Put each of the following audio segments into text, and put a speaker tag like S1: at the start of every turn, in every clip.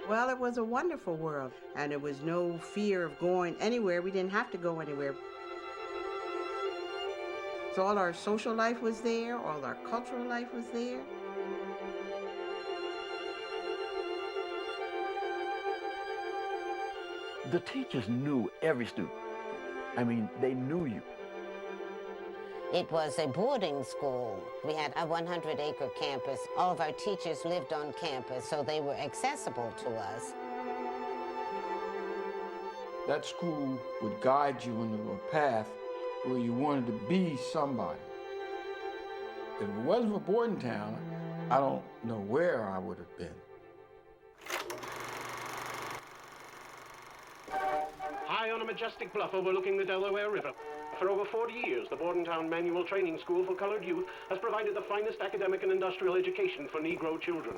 S1: Well, it was a wonderful world, and there was no fear of going anywhere. We didn't have to go anywhere. So all our social life was there, all our cultural life was there.
S2: The teachers knew every student. I mean, they knew you.
S3: It was a boarding school. We had a 100-acre campus. All of our teachers lived on campus, so they were accessible to us.
S4: That school would guide you into a path where you wanted to be somebody. If it wasn't for Bordontown, I don't know where I would have been.
S5: High on a majestic bluff overlooking the Delaware River, for over 40 years, the Bordontown Manual Training School for Colored Youth has provided the finest academic and industrial education for Negro children.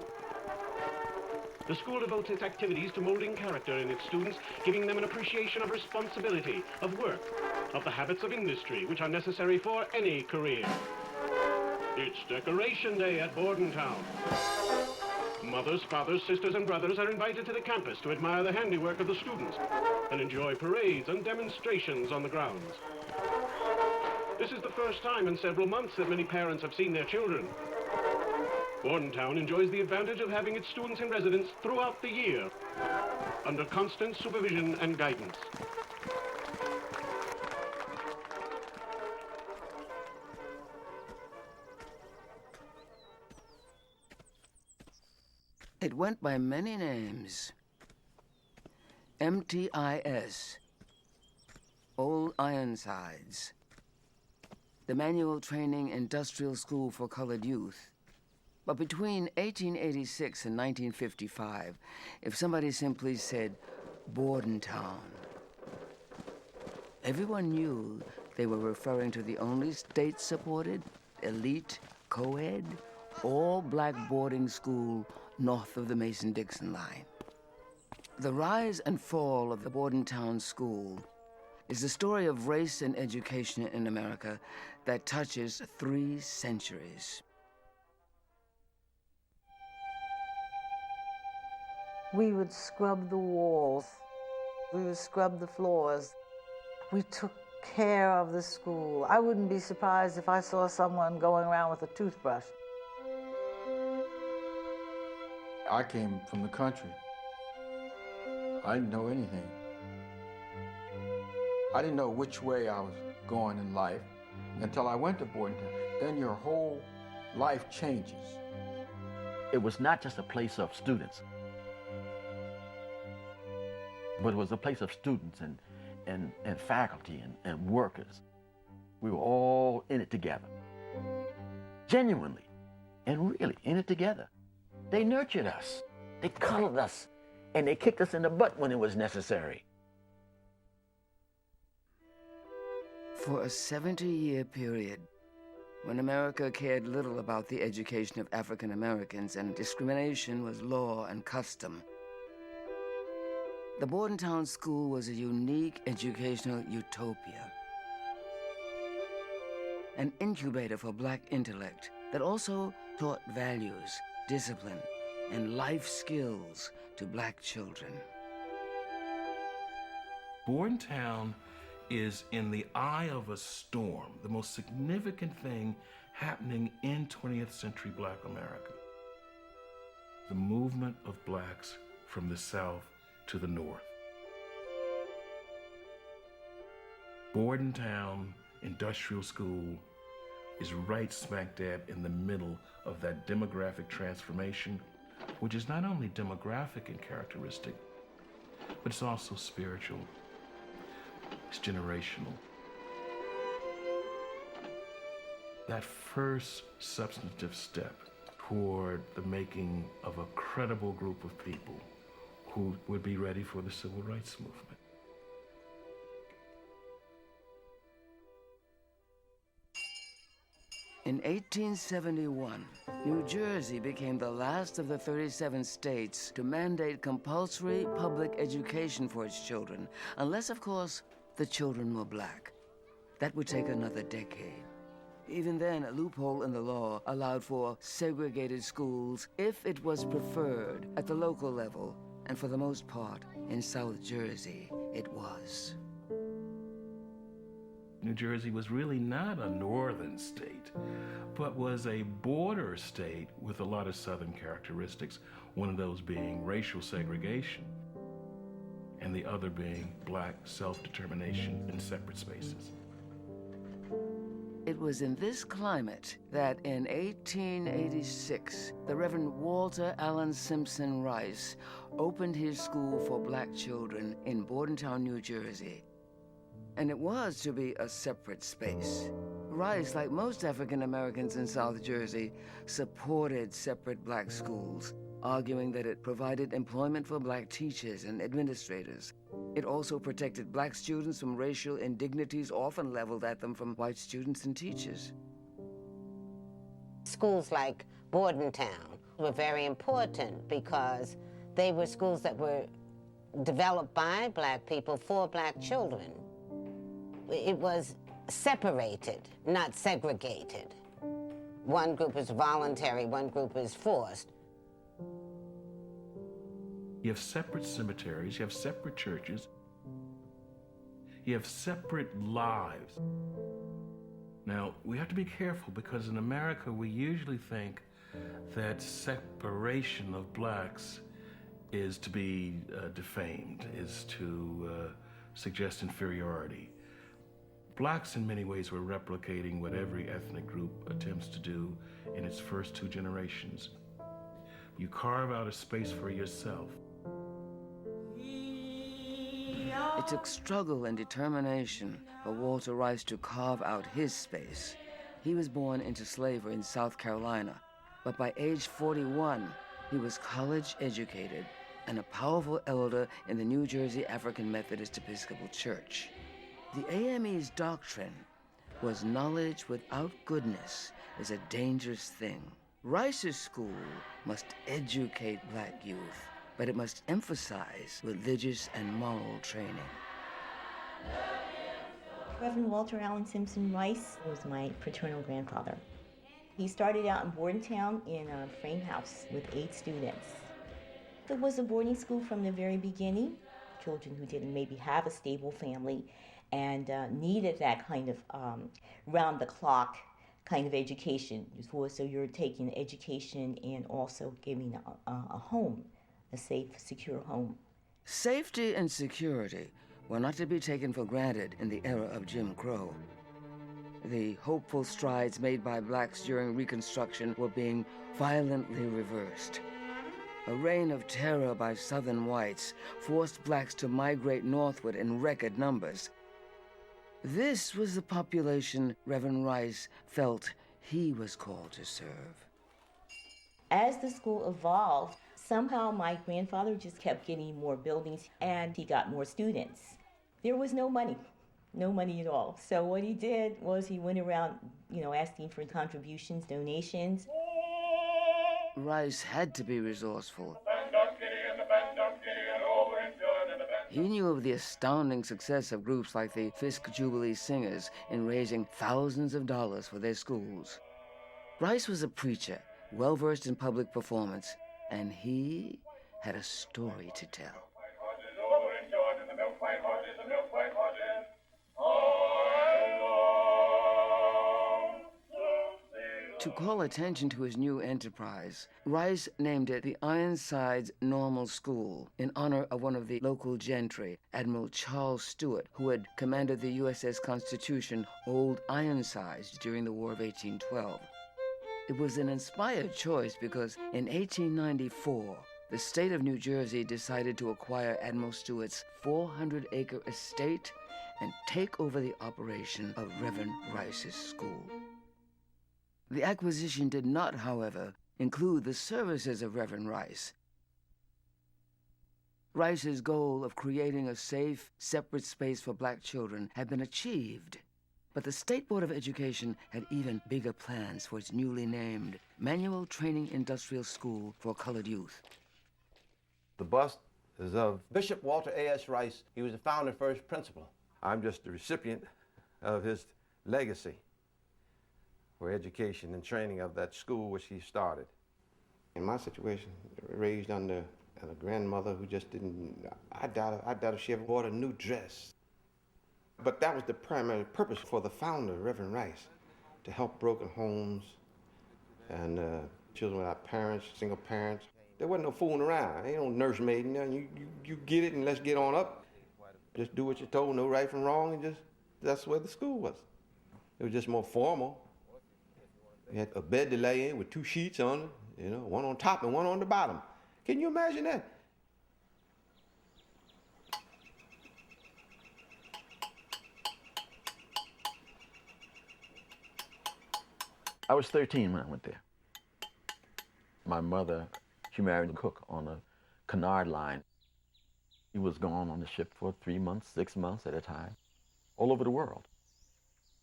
S5: The school devotes its activities to molding character in its students, giving them an appreciation of responsibility, of work, of the habits of industry, which are necessary for any career. It's Decoration Day at Bordontown. Mothers, fathers, sisters, and brothers are invited to the campus to admire the handiwork of the students and enjoy parades and demonstrations on the grounds. This is the first time in several months that many parents have seen their children. Bordontown enjoys the advantage of having its students in residence throughout the year, under constant supervision and guidance.
S6: It went by many names. MTIS, Old Ironsides, the Manual Training Industrial School for Colored Youth. But between 1886 and 1955, if somebody simply said Bordontown, everyone knew they were referring to the only state-supported, elite, co-ed, all-black boarding school north of the Mason-Dixon line. The rise and fall of the Bordontown School is the story of race and education in America that touches 3 centuries.
S7: We would scrub the walls. We would scrub the floors. We took care of the school. I wouldn't be surprised if I saw someone going around with a toothbrush.
S4: I came from the country. I didn't know anything. I didn't know which way I was going in life until I went to Bordontown. Then your whole life changes.
S2: It was not just a place of students, but it was a place of students and faculty and workers. We were all in it together, genuinely and really in it together. They nurtured us, they colored us, and they kicked us in the butt when it was necessary.
S6: For a 70-year period, when America cared little about the education of African Americans and discrimination was law and custom, the Bordontown School was a unique educational utopia, an incubator for black intellect that also taught values, discipline, and life skills to black children.
S8: Bordontown is in the eye of a storm, the most significant thing happening in 20th century black America. The movement of blacks from the South to the North. Bordontown Industrial School is right smack dab in the middle of that demographic transformation, which is not only demographic in characteristic, but it's also spiritual. It's generational. That first substantive step toward the making of a credible group of people who would be ready for the civil rights movement.
S6: In 1871, New Jersey became the last of the 37 states to mandate compulsory public education for its children, unless, of course, the children were black. That would take another decade. Even then, a loophole in the law allowed for segregated schools if it was preferred at the local level, and for the most part, in South Jersey, it was.
S8: New Jersey was really not a northern state, but was a border state with a lot of southern characteristics, one of those being racial segregation, and the other being black self-determination in separate spaces.
S6: It was in this climate that in 1886, the Reverend Walter Allen Simpson Rice opened his school for black children in Bordontown, New Jersey. And it was to be a separate space. Rice, like most African Americans in South Jersey, supported separate black schools, arguing that it provided employment for black teachers and administrators. It also protected black students from racial indignities often leveled at them from white students and teachers.
S3: Schools like Bordontown were very important because they were schools that were developed by black people for black children. It was separated, not segregated. One group is voluntary, one group is forced.
S8: You have separate cemeteries, you have separate churches, you have separate lives. Now, we have to be careful because in America we usually think that separation of blacks is to be defamed, is to suggest inferiority. Blacks in many ways were replicating what every ethnic group attempts to do in its first 2 generations. You carve out a space for yourself.
S6: It took struggle and determination for Walter Rice to carve out his space. He was born into slavery in South Carolina, but by age 41, he was college educated and a powerful elder in the New Jersey African Methodist Episcopal Church. The AME's doctrine was knowledge without goodness is a dangerous thing. Rice's school must educate black youth, but it must emphasize religious and moral training.
S9: Reverend Walter Allen Simpson Rice was my paternal grandfather. He started out in Bordontown in a frame house with 8 students. It was a boarding school from the very beginning. Children who didn't maybe have a stable family and needed that kind of round-the-clock kind of education. So you're taking education and also giving a home, a safe, secure home.
S6: Safety and security were not to be taken for granted in the era of Jim Crow. The hopeful strides made by blacks during Reconstruction were being violently reversed. A reign of terror by Southern whites forced blacks to migrate northward in record numbers. This was the population Reverend Rice felt he was called to serve.
S9: As the school evolved, somehow my grandfather just kept getting more buildings and he got more students. There was no money at all. So what he did was he went around, asking for contributions, donations.
S6: Rice had to be resourceful. He knew of the astounding success of groups like the Fisk Jubilee Singers in raising thousands of dollars for their schools. Rice was a preacher, well-versed in public performance, and he had a story to tell. To call attention to his new enterprise, Rice named it the Ironsides Normal School in honor of one of the local gentry, Admiral Charles Stewart, who had commanded the USS Constitution, Old Ironsides, during the War of 1812. It was an inspired choice because in 1894, the state of New Jersey decided to acquire Admiral Stewart's 400-acre estate and take over the operation of Reverend Rice's school. The acquisition did not, however, include the services of Reverend Rice. Rice's goal of creating a safe, separate space for black children had been achieved, But the State Board of Education had even bigger plans for its newly named Manual Training Industrial School for Colored Youth.
S10: The bust is of Bishop Walter A.S. Rice. He was the founder first principal. I'm just the recipient of his legacy for education and training of that school which he started. In my situation, raised under a grandmother who just didn't, I doubt if she ever bought a new dress. But that was the primary purpose for the founder, Reverend Rice, to help broken homes and children without parents, single parents. There wasn't no fooling around. Ain't no nursemaid. You get it and let's get on up. Just do what you're told, no right from wrong, and that's where the school was. It was just more formal. You had a bed to lay in with 2 sheets on it, one on top and one on the bottom. Can you imagine that?
S2: I was 13 when I went there. My mother, she married a cook on a canard line. He was gone on the ship for 3 months, 6 months at a time, all over the world.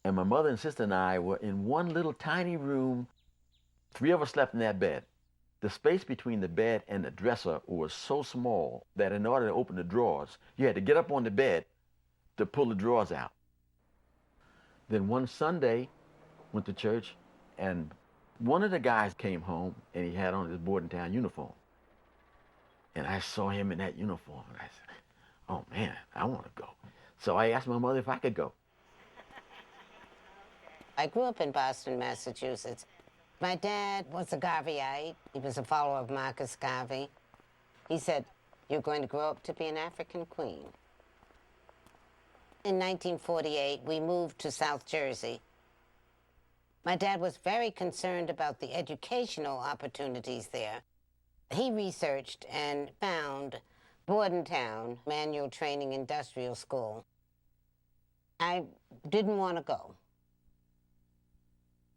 S2: And my mother and sister and I were in one little tiny room. 3 of us slept in that bed. The space between the bed and the dresser was so small that in order to open the drawers, you had to get up on the bed to pull the drawers out. Then one Sunday, went to church, and one of the guys came home, and he had on his Bordontown uniform. And I saw him in that uniform, and I said, oh man, I want to go. So I asked my mother if I could go.
S3: I grew up in Boston, Massachusetts. My dad was a Garveyite. He was a follower of Marcus Garvey. He said, you're going to grow up to be an African queen. In 1948, we moved to South Jersey. My dad was very concerned about the educational opportunities there. He researched and found Bordontown Manual Training Industrial School. I didn't want to go.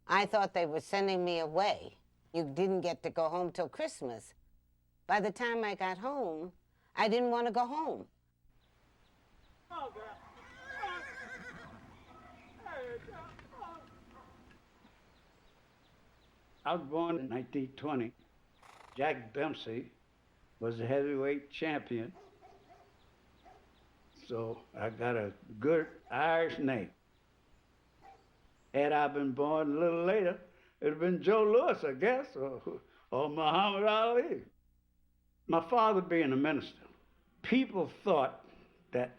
S3: I thought they were sending me away. You didn't get to go home till Christmas. By the time I got home, I didn't want to go home.
S11: I was born in 1920. Jack Dempsey was the heavyweight champion. So I got a good Irish name. Had I been born a little later, it'd have been Joe Louis, I guess, or Muhammad Ali. My father being a minister, people thought that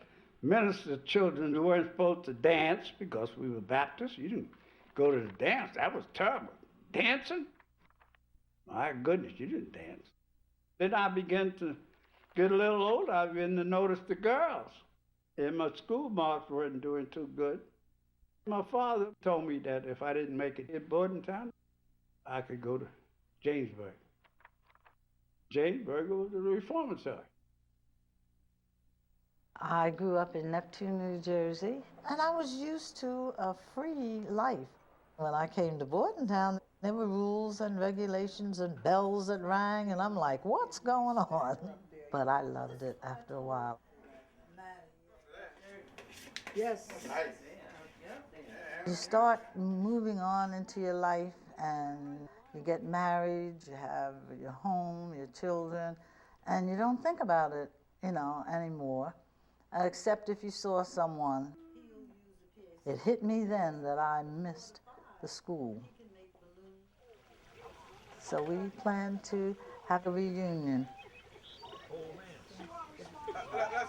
S11: minister children weren't supposed to dance because we were Baptists. You didn't go to the dance. That was terrible. Dancing? My goodness, you didn't dance. Then I began to get a little older. I began to notice the girls. And my school marks weren't doing too good. My father told me that if I didn't make it in Bordontown, I could go to Jamesburg. Jamesburg was a reformatory.
S7: I grew up in Neptune, New Jersey, and I was used to a free life. When I came to Bordontown, there were rules and regulations and bells that rang, and I'm like, what's going on? But I loved it after a while.
S4: Yes.
S7: You start moving on into your life, and you get married, you have your home, your children, and you don't think about it, anymore, except if you saw someone. It hit me then that I missed the school. So we plan to have a reunion.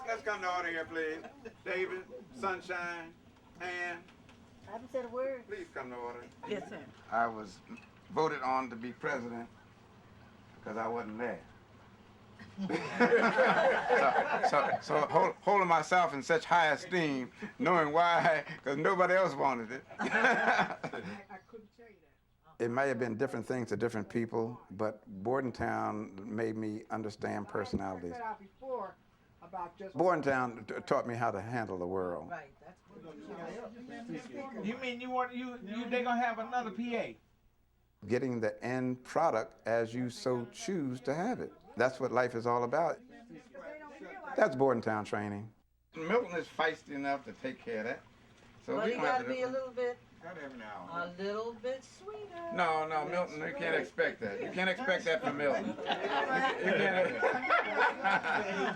S12: Let's come to order here, please. David, Sunshine, Ann.
S13: I haven't said a word.
S12: Please come to order.
S13: Yes, sir.
S12: I was voted on to be president because I wasn't there. so holding myself in such high esteem, knowing why, because nobody else wanted it. I couldn't tell you that. It may have been different things to different people, but Bordontown made me understand personalities. Bordontown taught me how to handle the world.
S13: Right.
S14: You mean they gonna have another PA?
S12: Getting the end product as you so choose to have it. That's what life is all about. That's Bordontown training. Milton is feisty enough to take care of that. So
S7: But
S12: we
S7: you
S12: don't have
S7: gotta
S12: to
S7: be a little bit sweeter.
S12: No, Milton, you can't expect that. You can't expect that from Milton.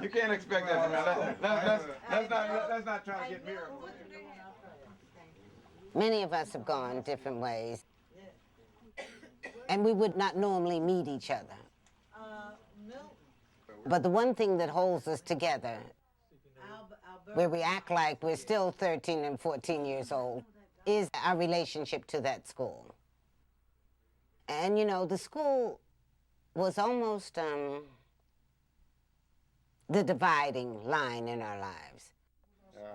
S12: You can't expect that from Milton. Let's not try to get miracles.
S3: Many of us have gone different ways, and we would not normally meet each other. But the one thing that holds us together, where we act like we're still 13 and 14 years old, is our relationship to that school. And you know, the school was almost the dividing line in our lives.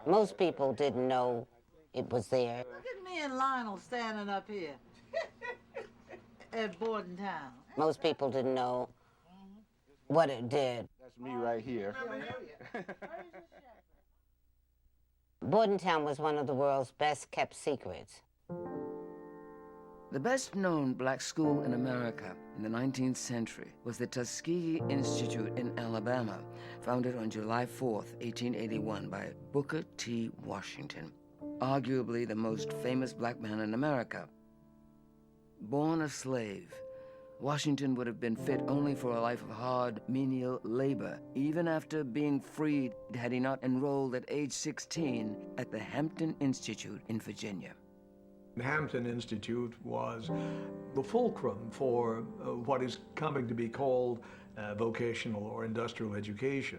S3: Most people didn't know it was there.
S7: Look at me and Lionel standing up here at Bordontown.
S3: Most people didn't know what it did.
S12: That's me right here.
S3: Bordontown was one of the world's best kept secrets.
S6: The best known black school in America in the 19th century was the Tuskegee Institute in Alabama, founded on July 4th, 1881 by Booker T. Washington, arguably the most famous black man in America. Born a slave, Washington would have been fit only for a life of hard, menial labor, even after being freed had he not enrolled at age 16 at the Hampton Institute in Virginia.
S13: The Hampton Institute was the fulcrum for what is coming to be called vocational or industrial education.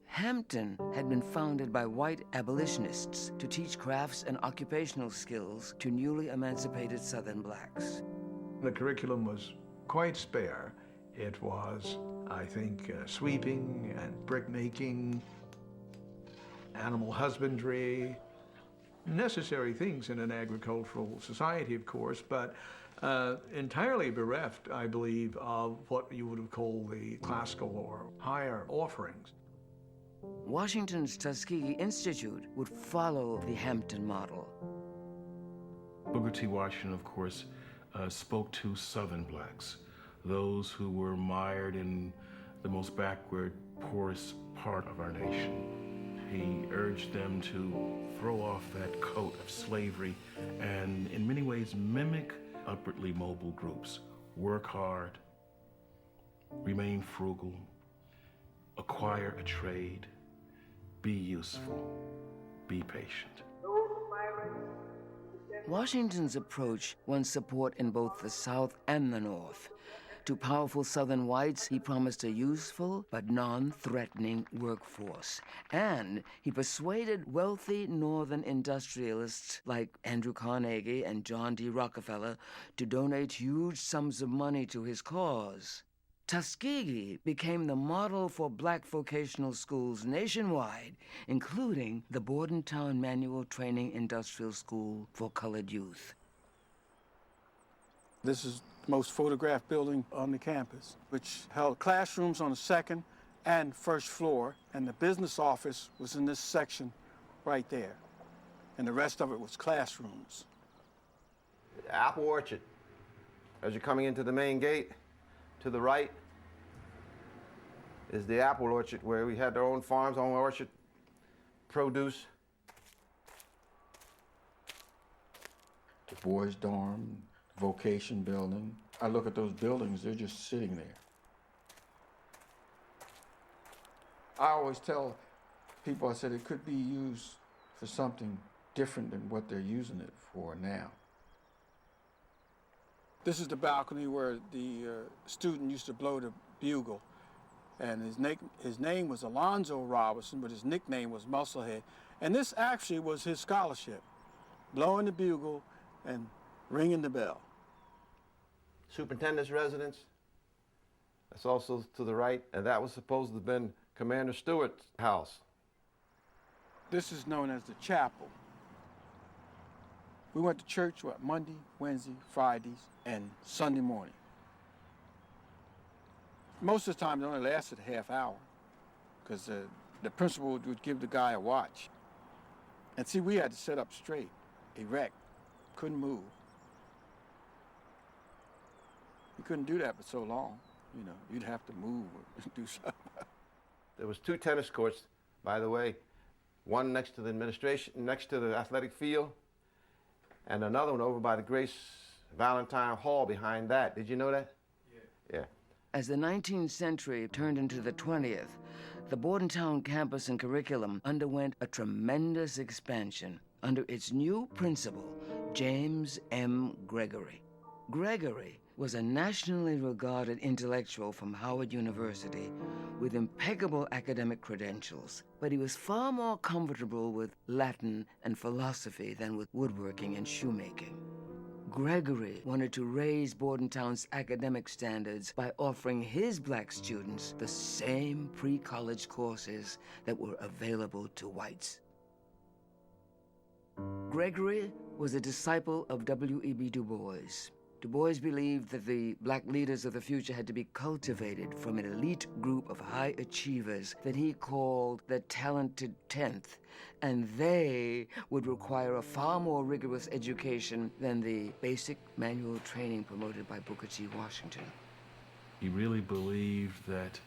S6: Hampton had been founded by white abolitionists to teach crafts and occupational skills to newly emancipated Southern blacks.
S13: The curriculum was quite spare. It was, I think, sweeping and brick making, animal husbandry, necessary things in an agricultural society, of course, but entirely bereft, I believe, of what you would have called the classical or higher offerings.
S6: Washington's Tuskegee Institute would follow the Hampton model.
S8: Booker T. Washington, of course, spoke to Southern blacks, those who were mired in the most backward, poorest part of our nation. He urged them to throw off that coat of slavery and in many ways mimic upwardly mobile groups. Work hard, remain frugal, acquire a trade, be useful, be patient.
S6: Washington's approach won support in both the South and the North. To powerful Southern whites, he promised a useful but non-threatening workforce. And he persuaded wealthy Northern industrialists like Andrew Carnegie and John D. Rockefeller to donate huge sums of money to his cause. Tuskegee became the model for black vocational schools nationwide, including the Bordontown Manual Training Industrial School for Colored Youth.
S11: This is the most photographed building on the campus, which held classrooms on the second and first floor, and the business office was in this section right there. And the rest of it was classrooms.
S10: Apple orchard. As you're coming into the main gate, to the right is the apple orchard, where we had our own farms, own orchard, produce.
S4: The boys' dorm, vocation building. I look at those buildings, they're just sitting there. I always tell people, I said it could be used for something different than what they're using it for now.
S11: This is the balcony where the student used to blow the bugle. And his name was Alonzo Robinson, but his nickname was Musclehead. And this actually was his scholarship, blowing the bugle and ringing the bell.
S10: Superintendent's residence. That's also to the right, and that was supposed to have been Commander Stewart's house.
S11: This is known as the chapel. We went to church, Monday, Wednesday, Fridays, and Sunday morning. Most of the time, it only lasted a half hour, because the principal would give the guy a watch. And see, we had to sit up straight, erect, couldn't move. You couldn't do that for so long. You know, you'd have to move or do something.
S10: There was 2 tennis courts, by the way, one next to the administration, next to the athletic field, and another one over by the Grace Valentine Hall behind that. Did you know that? Yeah.
S6: As the 19th century turned into the 20th, the Bordontown campus and curriculum underwent a tremendous expansion under its new principal, James M. Gregory. Gregory was a nationally regarded intellectual from Howard University with impeccable academic credentials, but he was far more comfortable with Latin and philosophy than with woodworking and shoemaking. Gregory wanted to raise Bordontown's academic standards by offering his black students the same pre-college courses that were available to whites. Gregory was a disciple of W.E.B. Du Bois. Du Bois believed that the black leaders of the future had to be cultivated from an elite group of high achievers that he called the talented 10th, and they would require a far more rigorous education than the basic manual training promoted by Booker T. Washington.
S8: He really believed that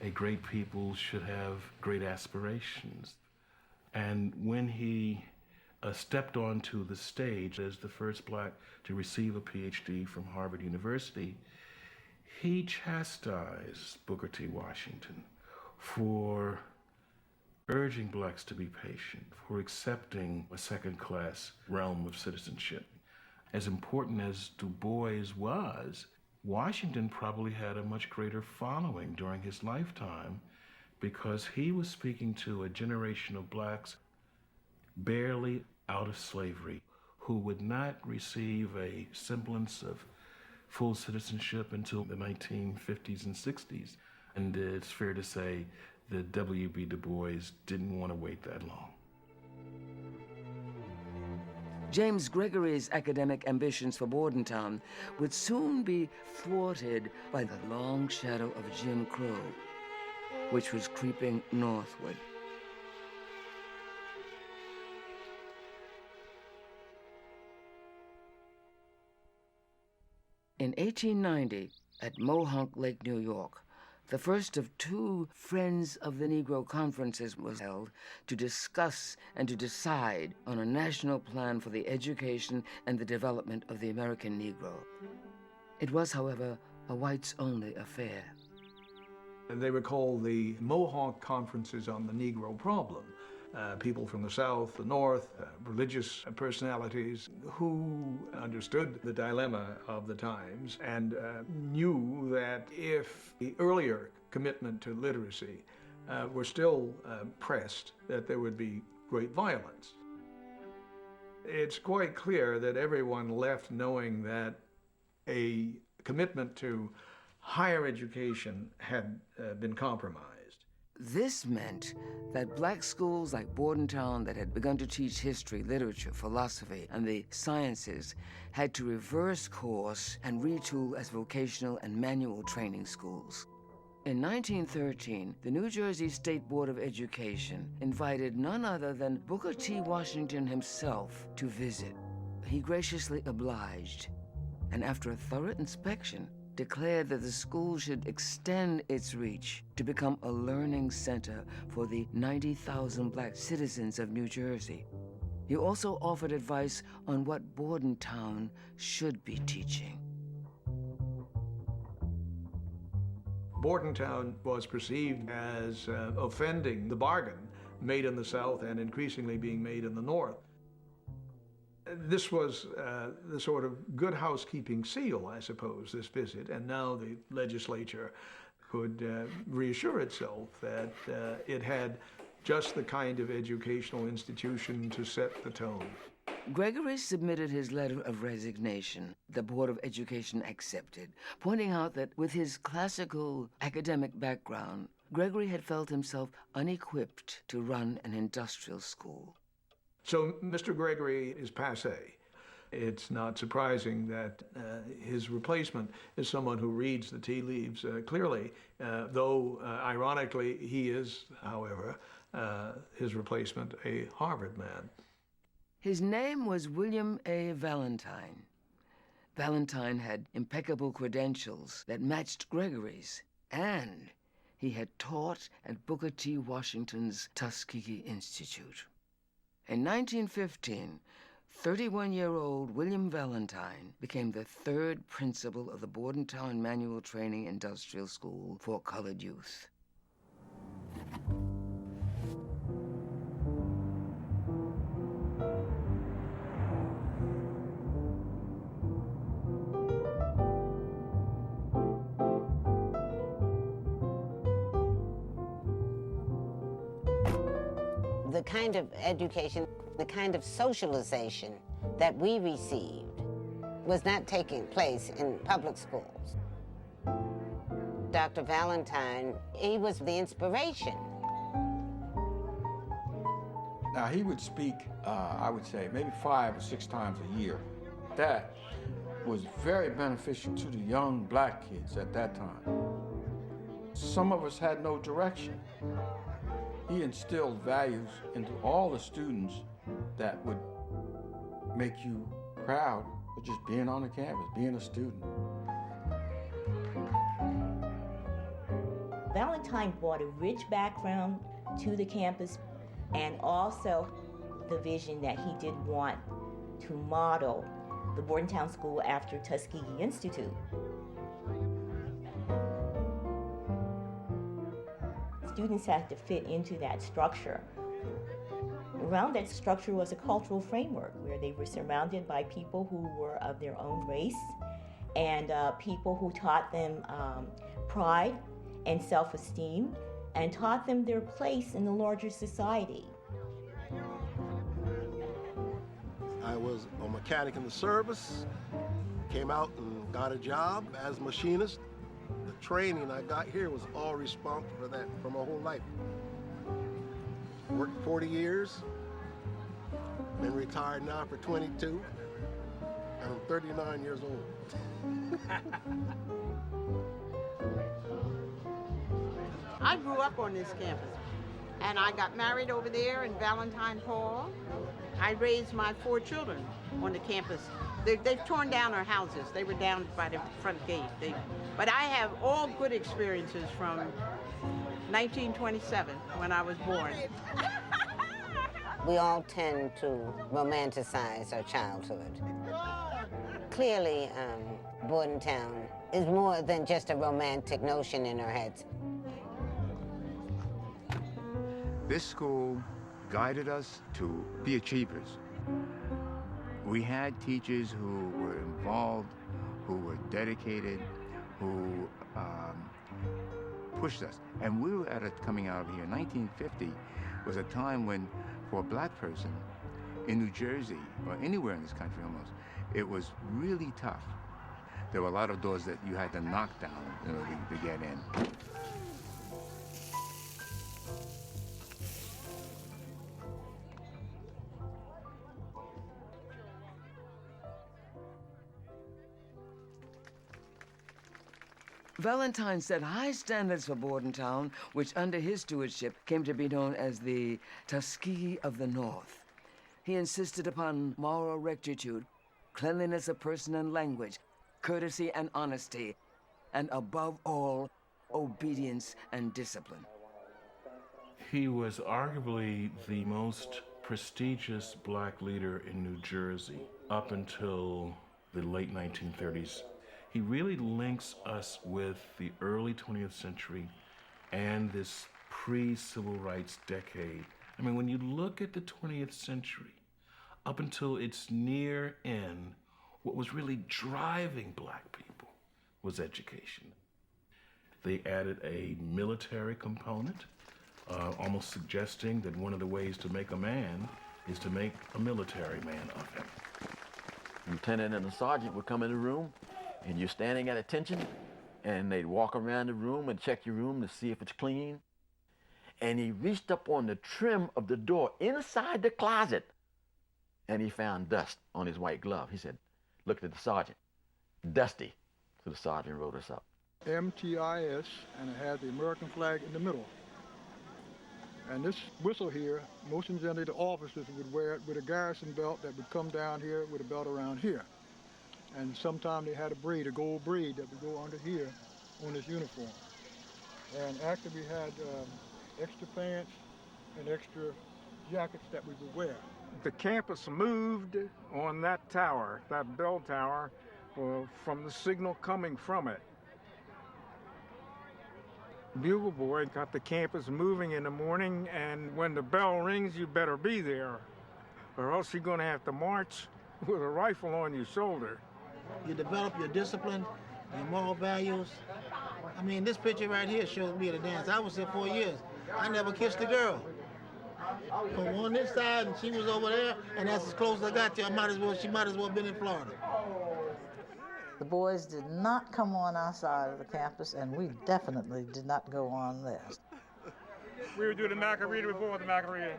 S8: a great people should have great aspirations. And when he stepped onto the stage as the first black to receive a PhD from Harvard University, he chastised Booker T. Washington for urging blacks to be patient, for accepting a second-class realm of citizenship. As important as Du Bois was, Washington probably had a much greater following during his lifetime because he was speaking to a generation of blacks barely out of slavery, who would not receive a semblance of full citizenship until the 1950s and 60s. And it's fair to say that W.B. Du Bois didn't want to wait that long.
S6: James Gregory's academic ambitions for Bordentown would soon be thwarted by the long shadow of Jim Crow, which was creeping northward. In 1890, at Mohonk Lake, New York, the first of two Friends of the Negro conferences was held to discuss and to decide on a national plan for the education and the development of the American Negro. It was, however, a whites-only affair.
S13: They were called the Mohonk Conferences on the Negro Problem. People from the South, the North, religious personalities who understood the dilemma of the times and knew that if the earlier commitment to literacy were still pressed, that there would be great violence. It's quite clear that everyone left knowing that a commitment to higher education had been compromised.
S6: This meant that black schools like Bordentown that had begun to teach history, literature, philosophy, and the sciences had to reverse course and retool as vocational and manual training schools. In 1913, the New Jersey State Board of Education invited none other than Booker T. Washington himself to visit. He graciously obliged, and after a thorough inspection, declared that the school should extend its reach to become a learning center for the 90,000 black citizens of New Jersey. He also offered advice on what Bordentown should be teaching.
S13: Bordentown was perceived as offending the bargain made in the South and increasingly being made in the North. This was the sort of good housekeeping seal, I suppose, this visit, and now the legislature could reassure itself that it had just the kind of educational institution to set the tone.
S6: Gregory submitted his letter of resignation. The Board of Education accepted, pointing out that with his classical academic background, Gregory had felt himself unequipped to run an industrial school.
S13: So Mr. Gregory is passé. It's not surprising that his replacement is someone who reads the tea leaves clearly, though ironically he is, however, his replacement, a Harvard man.
S6: His name was William A. Valentine. Valentine had impeccable credentials that matched Gregory's, and he had taught at Booker T. Washington's Tuskegee Institute. In 1915, 31-year-old William Valentine became the third principal of the Bordontown Manual Training Industrial School for Colored Youth.
S3: The kind of education, the kind of socialization that we received was not taking place in public schools. Dr. Valentine, he was the inspiration.
S4: Now, he would speak, I would say, maybe 5 or 6 times a year. That was very beneficial to the young black kids at that time. Some of us had no direction. He instilled values into all the students that would make you proud of just being on the campus, being a student.
S9: Valentine brought a rich background to the campus and also the vision that he did want to model the Bordontown School after Tuskegee Institute. Students had to fit into that structure. Around that structure was a cultural framework where they were surrounded by people who were of their own race and people who taught them pride and self-esteem and taught them their place in the larger society.
S15: I was a mechanic in the service, came out and got a job as a machinist. The training I got here was all responsible for that for my whole life. Worked 40 years, been retired now for 22, and I'm 39 years old.
S1: I grew up on this campus, and I got married over there in Valentine Hall. I raised my 4 children on the campus. They've torn down our houses. They were down by the front gate. But I have all good experiences from 1927, when I was born.
S3: We all tend to romanticize our childhood. Clearly, Bordentown is more than just a romantic notion in our heads.
S16: This school guided us to be achievers. We had teachers who were involved, who were dedicated, who pushed us. And we were at it coming out of here. 1950 was a time when, for a black person in New Jersey, or anywhere in this country almost, it was really tough. There were a lot of doors that you had to knock down in order to get in.
S6: Valentine set high standards for Bordentown, which under his stewardship came to be known as the Tuskegee of the North. He insisted upon moral rectitude, cleanliness of person and language, courtesy and honesty, and above all, obedience and discipline.
S8: He was arguably the most prestigious black leader in New Jersey up until the late 1930s. He really links us with the early 20th century and this pre-civil rights decade. I mean, when you look at the 20th century, up until its near end, what was really driving black people was education. They added a military component, almost suggesting that one of the ways to make a man is to make a military man of him.
S2: Lieutenant and a sergeant would come in the room, and you're standing at attention, and they'd walk around the room and check your room to see if it's clean. And he reached up on the trim of the door inside the closet, and he found dust on his white glove. He said, looked at the sergeant, dusty. So the sergeant wrote us up.
S17: MTIS, and it had the American flag in the middle. And this whistle here, most generally the officers would wear it with a garrison belt that would come down here with a belt around here. And sometimes they had a braid, a gold braid that would go under here on this uniform. And actually we had extra pants and extra jackets that we would wear. The campus moved on that tower, that bell tower, from the signal coming from it. Bugle boy got the campus moving in the morning, and when the bell rings, you better be there, or else you're going to have to march with a rifle on your shoulder.
S18: You develop your discipline, your moral values. I mean, this picture right here shows me at a dance. I was there 4 years. I never kissed a girl. From on this side, and she was over there, and that's as close as I got to. She might as well have been in Florida.
S7: The boys did not come on our side of the campus, and we definitely did not go on theirs.
S17: We would do the Macarena before the Macarena.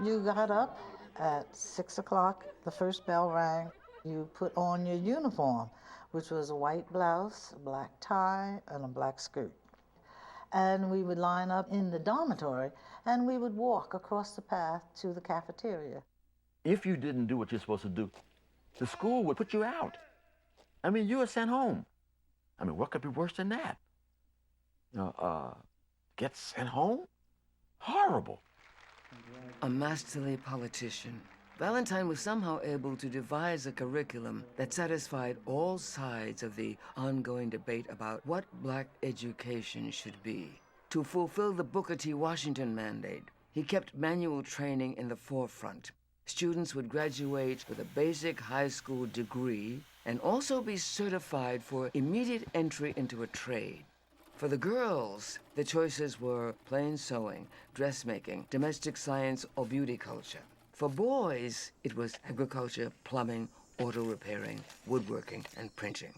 S7: You got up at 6 o'clock, the first bell rang. You put on your uniform, which was a white blouse, a black tie, and a black skirt. And we would line up in the dormitory, and we would walk across the path to the cafeteria.
S2: If you didn't do what you're supposed to do, the school would put you out. I mean, you were sent home. I mean, what could be worse than that? Get sent home? Horrible.
S6: A masterly politician, Valentine was somehow able to devise a curriculum that satisfied all sides of the ongoing debate about what black education should be. To fulfill the Booker T. Washington mandate, he kept manual training in the forefront. Students would graduate with a basic high school degree and also be certified for immediate entry into a trade. For the girls, the choices were plain sewing, dressmaking, domestic science, or beauty culture. For boys, it was agriculture, plumbing, auto repairing, woodworking, and printing.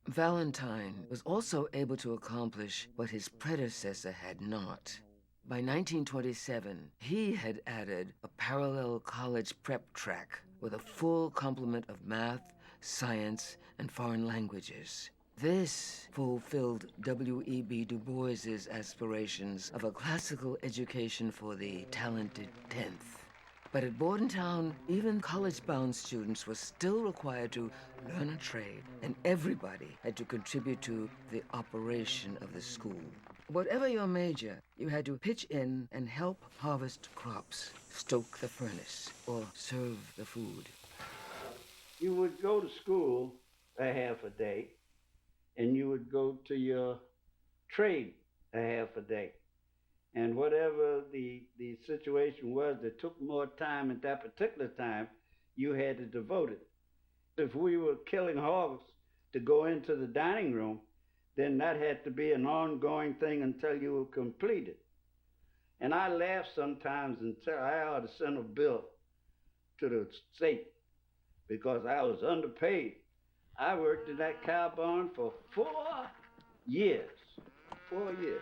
S6: Valentine was also able to accomplish what his predecessor had not. By 1927, he had added a parallel college prep track with a full complement of math, science, and foreign languages. This fulfilled W.E.B. Du Bois's aspirations of a classical education for the talented 10th. But at Bordontown, even college-bound students were still required to learn a trade, and everybody had to contribute to the operation of the school. Whatever your major, you had to pitch in and help harvest crops, stoke the furnace, or serve the food.
S11: You would go to school a half a day, and you would go to your trade a half a day. And whatever the situation was that took more time at that particular time, you had to devote it. If we were killing hogs to go into the dining room, then that had to be an ongoing thing until you were completed. And I laugh sometimes until I ought to send a bill to the state because I was underpaid. I worked in that cow barn for 4 years. 4 years.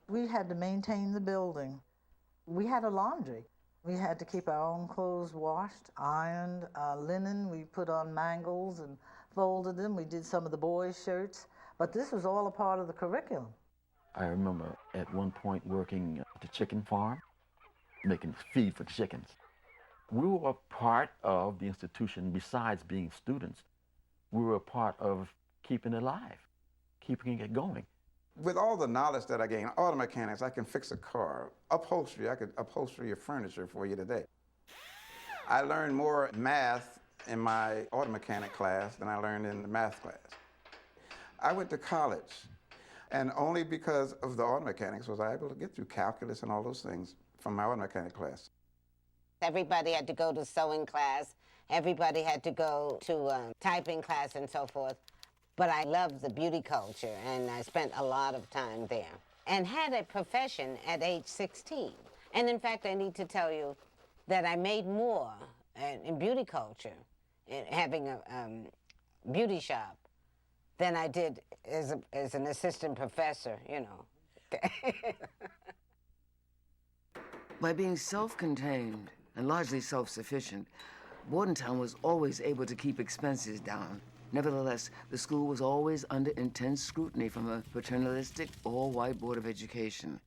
S7: We had to maintain the building. We had a laundry. We had to keep our own clothes washed, ironed, linen. We put on mangles and folded them. We did some of the boys' shirts. But this was all a part of the curriculum.
S2: I remember at one point working at the chicken farm, making feed for chickens. We were a part of the institution besides being students. We were a part of keeping it alive, keeping it going.
S12: With all the knowledge that I gained, auto mechanics, I can fix a car. Upholstery, I could upholster your furniture for you today. I learned more math in my auto mechanic class than I learned in the math class. I went to college, and only because of the auto mechanics was I able to get through calculus and all those things from my auto mechanic class.
S3: Everybody had to go to sewing class. Everybody had to go to typing class and so forth. But I loved the beauty culture, and I spent a lot of time there. And had a profession at age 16. And in fact, I need to tell you that I made more in beauty culture, in having a beauty shop, than I did as an assistant professor, you know.
S6: By being self-contained and largely self-sufficient, Bordontown was always able to keep expenses down. Nevertheless, the school was always under intense scrutiny from a paternalistic, all-white Board of Education.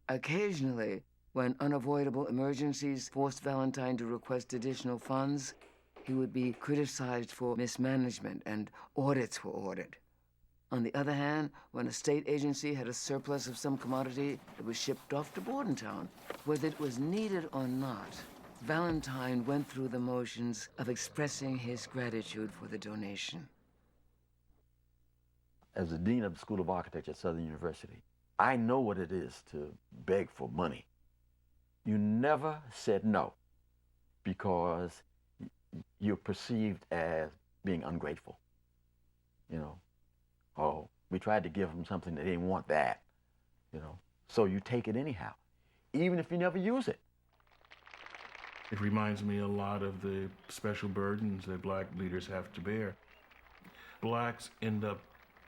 S6: Occasionally, when unavoidable emergencies forced Valentine to request additional funds, he would be criticized for mismanagement and audits were ordered. On the other hand, when a state agency had a surplus of some commodity, it was shipped off to Bordontown. Whether it was needed or not, Valentine went through the motions of expressing his gratitude for the donation.
S2: As the dean of the School of Architecture at Southern University, I know what it is to beg for money. You never said no because you're perceived as being ungrateful. You know, oh, we tried to give them something, they didn't want that, you know. So you take it anyhow, even if you never use it.
S8: It reminds me a lot of the special burdens that black leaders have to bear. Blacks end up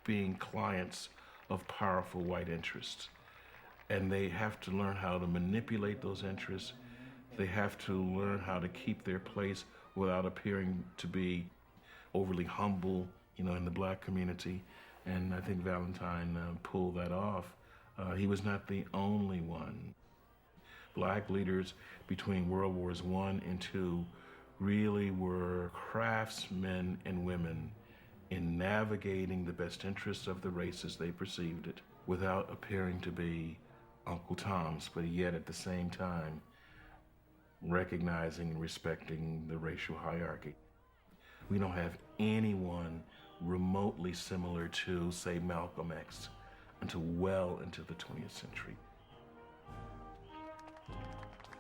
S8: being clients of powerful white interests, and they have to learn how to manipulate those interests. They have to learn how to keep their place without appearing to be overly humble, you know, in the black community. And I think Valentine pulled that off. He was not the only one. Black leaders between World Wars I and II really were craftsmen and women in navigating the best interests of the race as they perceived it, without appearing to be Uncle Toms, but yet at the same time recognizing and respecting the racial hierarchy. We don't have anyone remotely similar to, say, Malcolm X until well into the 20th century.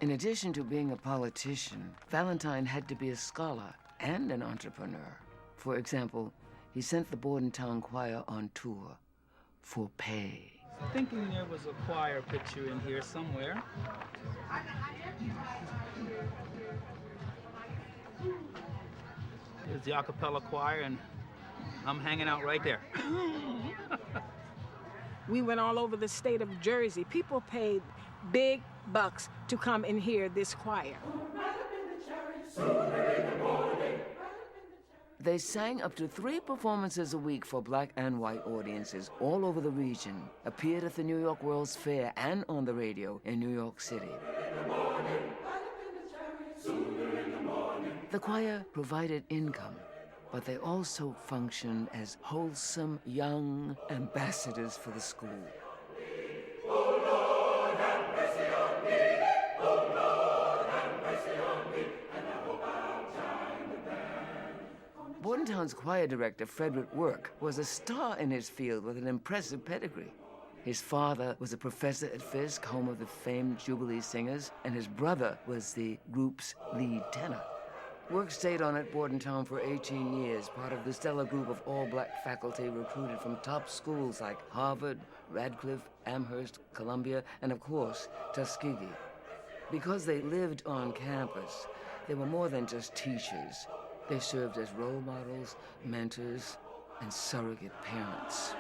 S6: In addition to being a politician, Valentine had to be a scholar and an entrepreneur. For example, he sent the Bordontown Choir on tour for pay.
S19: Thinking there was a choir picture in here somewhere. There's the a cappella choir, and I'm hanging out right there.
S20: We went all over the state of Jersey. People paid big bucks to come and hear this choir.
S6: They sang up to 3 performances a week for black and white audiences all over the region, appeared at the New York World's Fair and on the radio in New York City. The choir provided income, but they also functioned as wholesome young ambassadors for the school. Bordontown's choir director, Frederick Work, was a star in his field with an impressive pedigree. His father was a professor at Fisk, home of the famed Jubilee Singers, and his brother was the group's lead tenor. Work stayed on at Bordontown for 18 years, part of the stellar group of all-black faculty recruited from top schools like Harvard, Radcliffe, Amherst, Columbia, and of course, Tuskegee. Because they lived on campus, they were more than just teachers. They served as role models, mentors, and surrogate parents.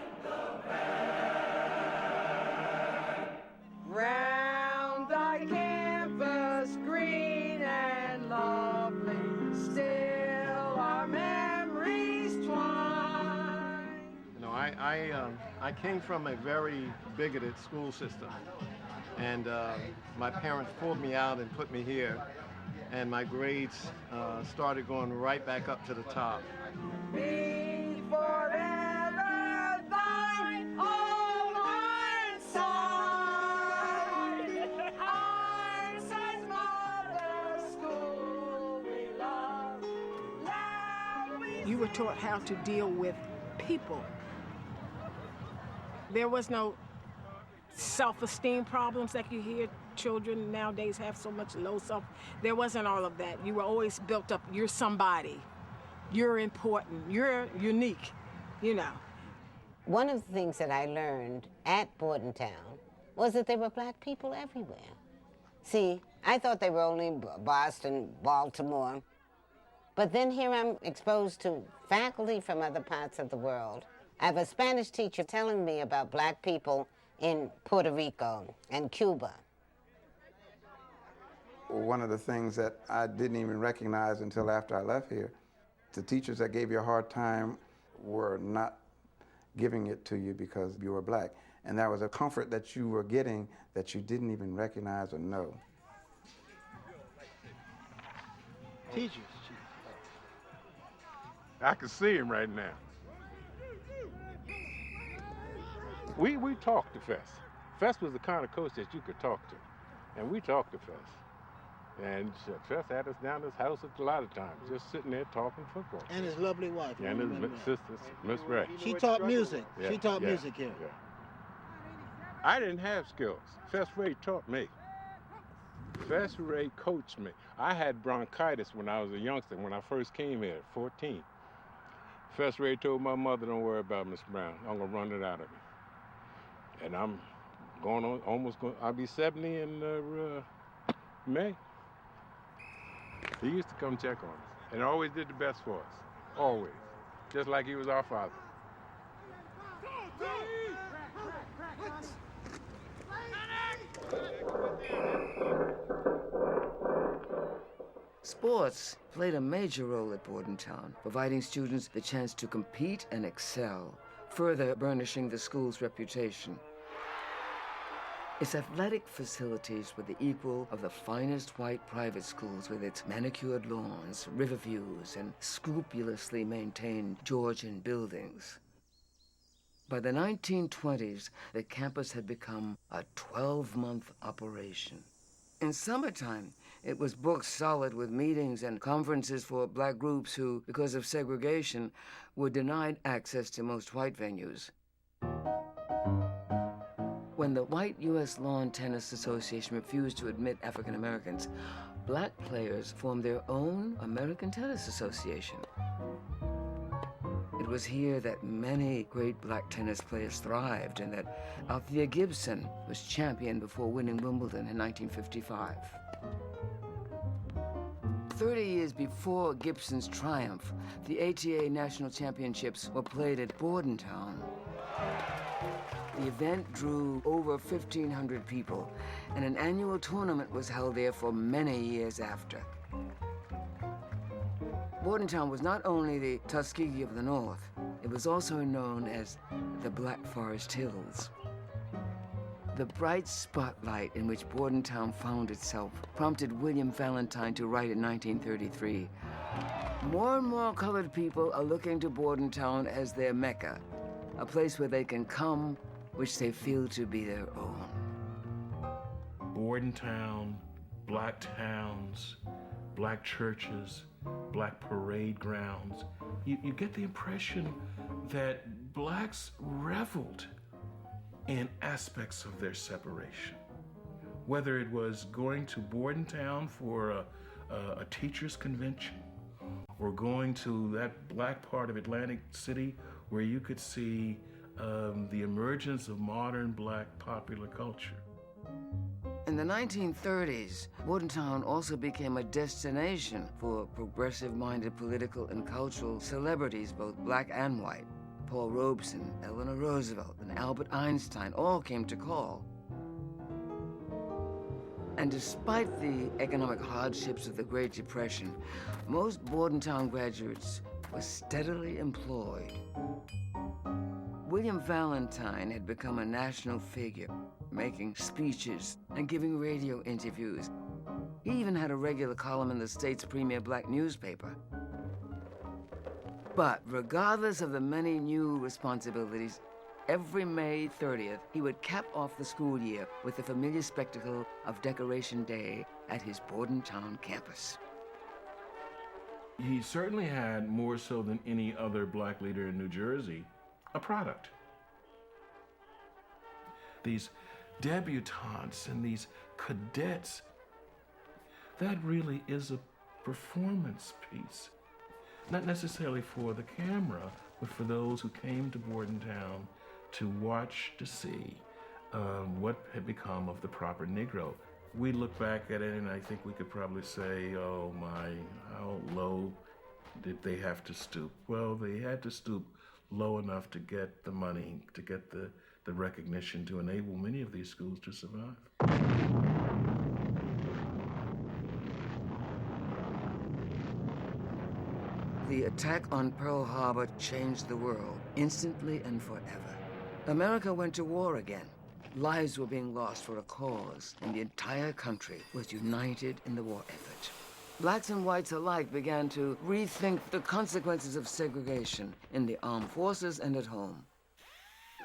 S21: Round the campus, green and lovely, still our memories twine.
S15: You know, I came from a very bigoted school system, and my parents pulled me out and put me here, and my grades started going right back up to the top.
S21: Be forever thine, old Ironside, Ironside's mother school we love.
S20: You were taught how to deal with people. There was no self-esteem problems that you hear children nowadays have so much low self. There wasn't all of that. You were always built up. You're somebody. You're important. You're unique, you know.
S3: One of the things that I learned at Bordontown was that there were black people everywhere. See, I thought they were only Boston, Baltimore. But then here I'm exposed to faculty from other parts of the world. I have a Spanish teacher telling me about black people in Puerto Rico and Cuba.
S12: One of the things that I didn't even recognize until after I left here, the teachers that gave you a hard time were not giving it to you because you were black. And that was a comfort that you were getting that you didn't even recognize or know.
S15: Teachers.
S22: I can see him right now.
S5: We talked to Fess. Fess was the kind of coach that you could talk to. And we talked to Fess. And Fess had us down at his house a lot of times, just sitting there talking football.
S18: And his lovely wife.
S5: And his sister, Miss Ray.
S18: She taught music.
S5: Yeah,
S18: She taught music here.
S5: Yeah. I didn't have skills. Fess Ray taught me. Fess Ray coached me. I had bronchitis when I was a youngster, when I first came here at 14. Fess Ray told my mother, don't worry about Miss Brown. I'm going to run it out of you. And I'm going on, I'll be 70 in May. He used to come check on us and always did the best for us. Always. Just like he was our father.
S6: Sports played a major role at Bordontown, providing students the chance to compete and excel, further burnishing the school's reputation. Its athletic facilities were the equal of the finest white private schools with its manicured lawns, river views, and scrupulously maintained Georgian buildings. By the 1920s, the campus had become a 12-month operation. In summertime, it was booked solid with meetings and conferences for black groups who, because of segregation, were denied access to most white venues. When the white U.S. Lawn Tennis Association refused to admit African Americans, black players formed their own American Tennis Association. It was here that many great black tennis players thrived and that Althea Gibson was champion before winning Wimbledon in 1955. 30 years before Gibson's triumph, the ATA National Championships were played at Bordontown. The event drew over 1,500 people, and an annual tournament was held there for many years after. Bordontown was not only the Tuskegee of the North, it was also known as the Black Forest Hills. The bright spotlight in which Bordontown found itself prompted William Valentine to write in 1933, "More and more colored people are looking to Bordontown as their Mecca, a place where they can come which they feel to be their own."
S8: Bordontown, black towns, black churches, black parade grounds. You get the impression that blacks reveled in aspects of their separation. Whether it was going to Bordontown for a teachers' convention, or going to that black part of Atlantic City where you could see the emergence of modern black popular culture.
S6: In the 1930s, Bordontown also became a destination for progressive-minded political and cultural celebrities, both black and white. Paul Robeson, Eleanor Roosevelt, and Albert Einstein all came to call. And despite the economic hardships of the Great Depression, most Bordontown graduates were steadily employed. William Valentine had become a national figure, making speeches and giving radio interviews. He even had a regular column in the state's premier black newspaper. But regardless of the many new responsibilities, every May 30th, he would cap off the school year with the familiar spectacle of Decoration Day at his Bordontown campus.
S8: He certainly had, more so than any other black leader in New Jersey, a product. These debutantes and these cadets, that really is a performance piece. Not necessarily for the camera, but for those who came to Bordontown to watch, to see what had become of the proper Negro. We look back at it and I think we could probably say, oh my, how low did they have to stoop? Well, they had to stoop low enough to get the money, to get the recognition to enable many of these schools to survive.
S6: The attack on Pearl Harbor changed the world, instantly and forever. America went to war again. Lives were being lost for a cause, and the entire country was united in the war effort. Blacks and whites alike began to rethink the consequences of segregation in the armed forces and at home.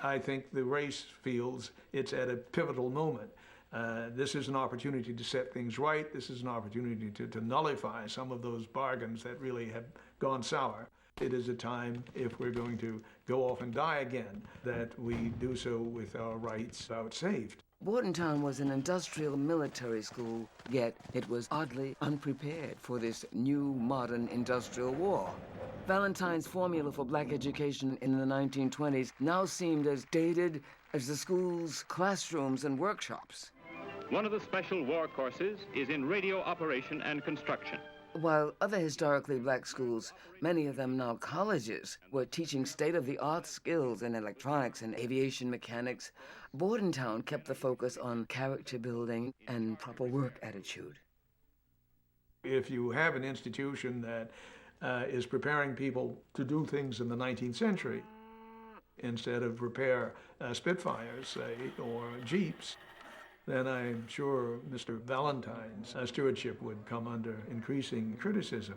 S13: I think the race feels it's at a pivotal moment. This is an opportunity to set things right. This is an opportunity to nullify some of those bargains that really have gone sour. It is a time, if we're going to go off and die again, that we do so with our rights outsaved.
S6: Bordontown was an industrial military school, yet it was oddly unprepared for this new modern industrial war. Valentine's formula for black education in the 1920s now seemed as dated as the school's classrooms and workshops.
S14: One of the special war courses is in radio operation and construction.
S6: While other historically black schools, many of them now colleges, were teaching state-of-the-art skills in electronics and aviation mechanics, Bordontown kept the focus on character building and proper work attitude.
S13: If you have an institution that is preparing people to do things in the 19th century, instead of repair Spitfires, say, or Jeeps, then I'm sure Mr. Valentine's stewardship would come under increasing criticism.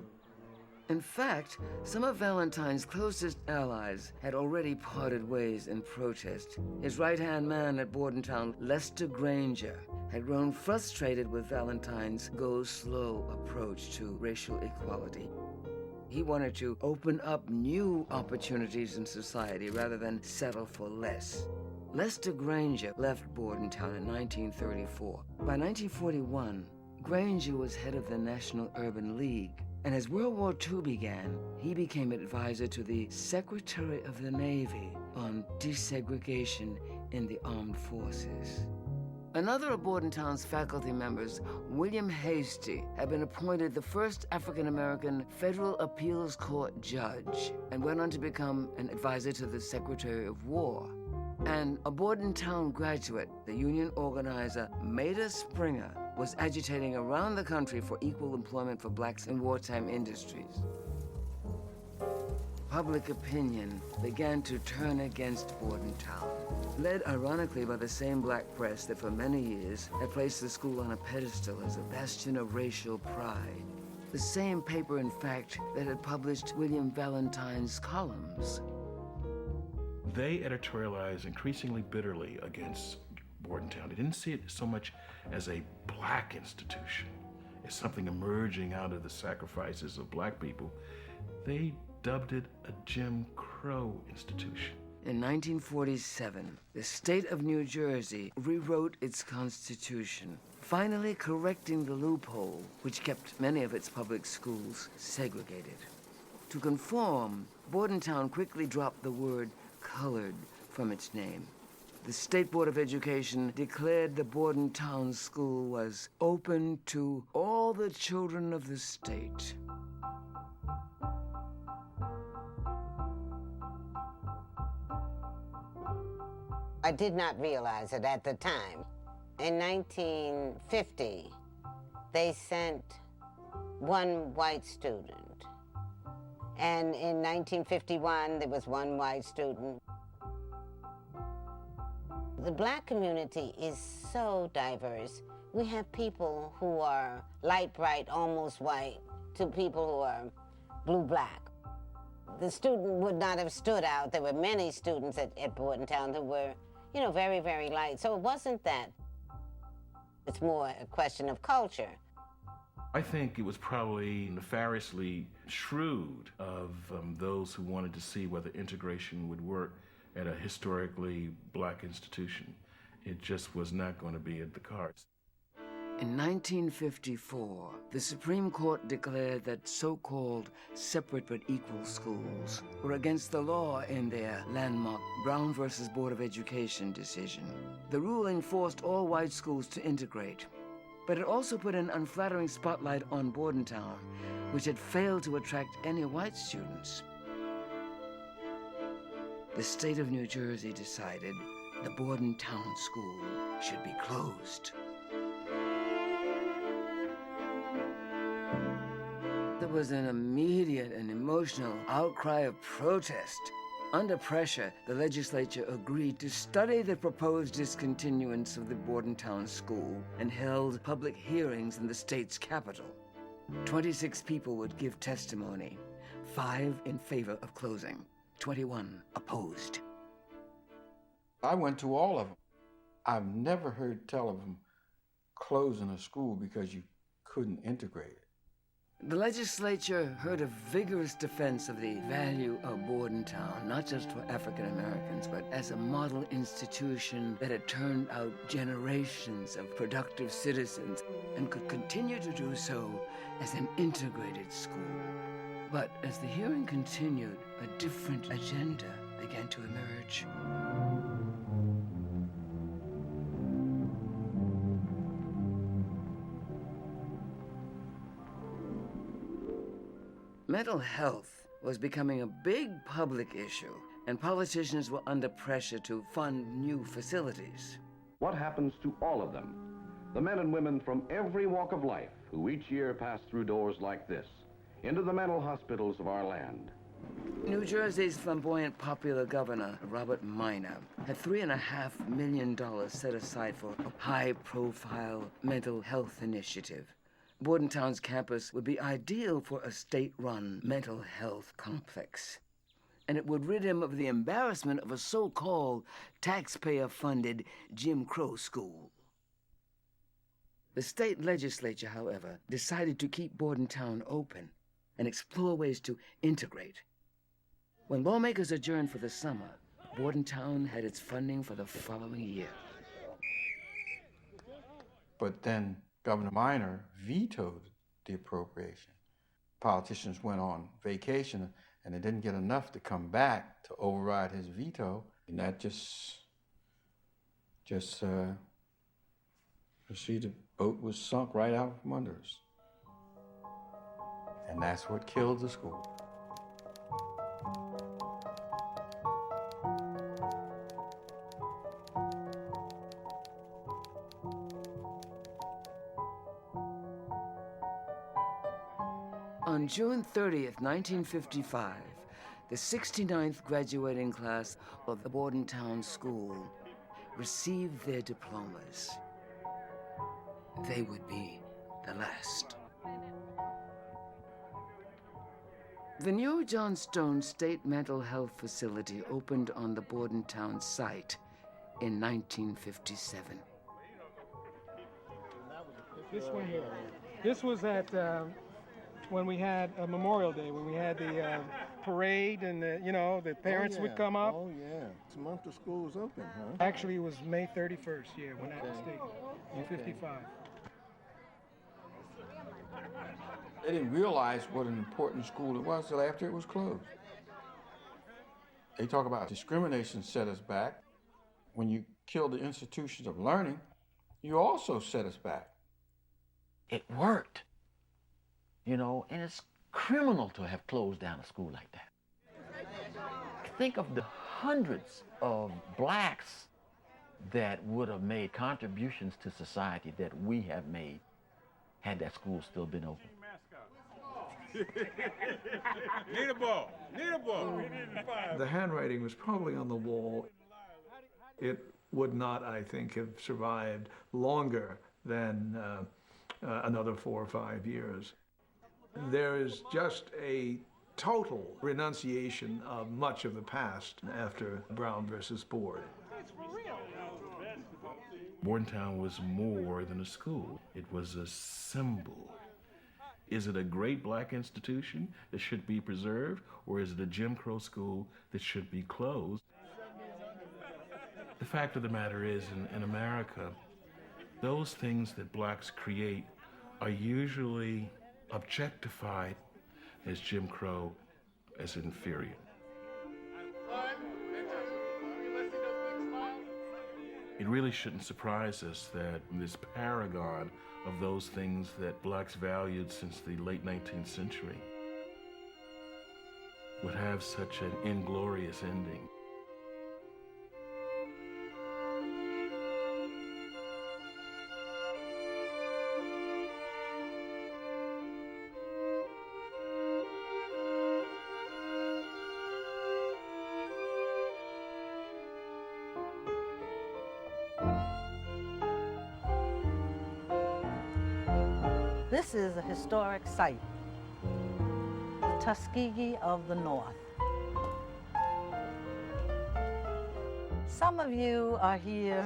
S6: In fact, some of Valentine's closest allies had already parted ways in protest. His right-hand man at Bordontown, Lester Granger, had grown frustrated with Valentine's go-slow approach to racial equality. He wanted to open up new opportunities in society rather than settle for less. Lester Granger left Bordontown in 1934. By 1941, Granger was head of the National Urban League, and as World War II began, he became advisor to the Secretary of the Navy on desegregation in the armed forces. Another of Bordontown's faculty members, William Hasty, had been appointed the first African-American federal appeals court judge and went on to become an advisor to the Secretary of War. And a Bordontown graduate, the union organizer Maida Springer, was agitating around the country for equal employment for blacks in wartime industries. Public opinion began to turn against Bordontown, led ironically by the same black press that for many years had placed the school on a pedestal as a bastion of racial pride. The same paper, in fact, that had published William Valentine's columns.
S8: They editorialized increasingly bitterly against Bordontown. They didn't see it so much as a black institution, as something emerging out of the sacrifices of black people. They dubbed it a Jim Crow institution.
S6: In 1947, the state of New Jersey rewrote its constitution, finally correcting the loophole which kept many of its public schools segregated. To conform, Bordontown quickly dropped the word colored from its name. The State Board of Education declared the Bordontown School was open to all the children of the state.
S3: I did not realize it at the time. In 1950, they sent one white student. And in 1951, there was one white student. The black community is so diverse. We have people who are light bright, almost white, to people who are blue-black. The student would not have stood out. There were many students at Bordontown who were, you know, very, very light. So it wasn't that. It's more a question of culture.
S8: I think it was probably nefariously shrewd of those who wanted to see whether integration would work at a historically black institution. It just was not going to be at the cards.
S6: In 1954, the Supreme Court declared that so-called separate but equal schools were against the law in their landmark Brown versus Board of Education decision. The ruling forced all white schools to integrate, but it also put an unflattering spotlight on Bordontown, which had failed to attract any white students. The state of New Jersey decided the Bordontown School should be closed. There was an immediate and emotional outcry of protest. Under pressure, the legislature agreed to study the proposed discontinuance of the Bordontown School and held public hearings in the state's capital. 26 people would give testimony, 5 in favor of closing, 21 opposed.
S4: I went to all of them. I've never heard tell of them closing a school because you couldn't integrate it.
S6: The legislature heard a vigorous defense of the value of Bordontown, not just for African Americans, but as a model institution that had turned out generations of productive citizens and could continue to do so as an integrated school. But as the hearing continued, a different agenda began to emerge. Mental health was becoming a big public issue, and politicians were under pressure to fund new facilities.
S10: What happens to all of them? The men and women from every walk of life who each year pass through doors like this, into the mental hospitals of our land.
S6: New Jersey's flamboyant popular governor, Robert Minor, had $3.5 million set aside for a high-profile mental health initiative. Bordontown's campus would be ideal for a state-run mental health complex, and it would rid him of the embarrassment of a so-called taxpayer-funded Jim Crow school. The state legislature, however, decided to keep Bordontown open and explore ways to integrate. When lawmakers adjourned for the summer, Bordontown had its funding for the following year.
S4: But then Governor Minor vetoed the appropriation. Politicians went on vacation and they didn't get enough to come back to override his veto, and that just you see, the boat was sunk right out from under us. And that's what killed the school.
S6: On June 30th, 1955, the 69th graduating class of the Bordontown School received their diplomas. They would be the last. The new John Stone State Mental Health Facility opened on the Bordontown site in 1957.
S22: This one here. This was at when we had Memorial Day, when we had the parade and the parents would come up.
S15: Oh, yeah. It's a month the school was open, huh?
S22: Actually, it was May 31st, yeah, when that was taken, in 55.
S4: They didn't realize what an important school it was until after it was closed. They talk about discrimination set us back. When you kill the institutions of learning, you also set us back.
S2: It worked, and it's criminal to have closed down a school like that. Think of the hundreds of blacks that would have made contributions to society that we have made had that school still been open.
S5: Need a ball. Need a ball.
S13: The handwriting was probably on the wall. It would not, I think, have survived longer than another 4 or 5 years. There is just a total renunciation of much of the past after Brown versus Board.
S8: Bordontown was more than a school. It was a symbol. Is it a great black institution that should be preserved, or is it a Jim Crow school that should be closed? The fact of the matter is, in America, those things that blacks create are usually objectified as Jim Crow, as inferior. It really shouldn't surprise us that this paragon of those things that blacks valued since the late 19th century would have such an inglorious ending.
S7: This is a historic site, the Tuskegee of the North. Some of you are here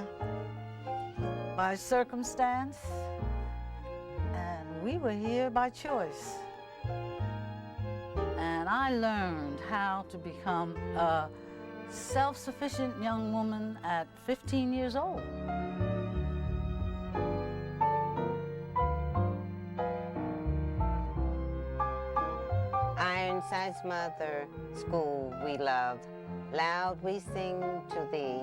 S7: by circumstance, and we were here by choice. And I learned how to become a self-sufficient young woman at 15 years old.
S3: Ironside's mother, school we love, loud we sing to thee,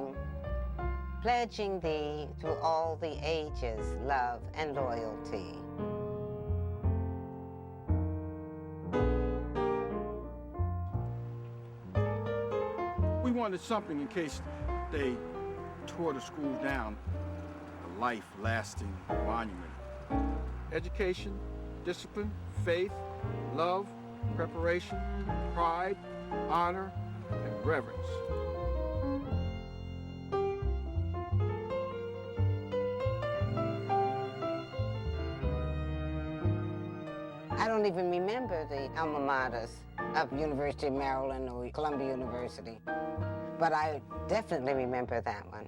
S3: pledging thee through all the ages, love and loyalty.
S4: We wanted something in case they tore the school down, a life-lasting monument. Education, discipline, faith, love, preparation, pride, honor, and reverence.
S3: I don't even remember the alma maters of University of Maryland or Columbia University, but I definitely remember that one.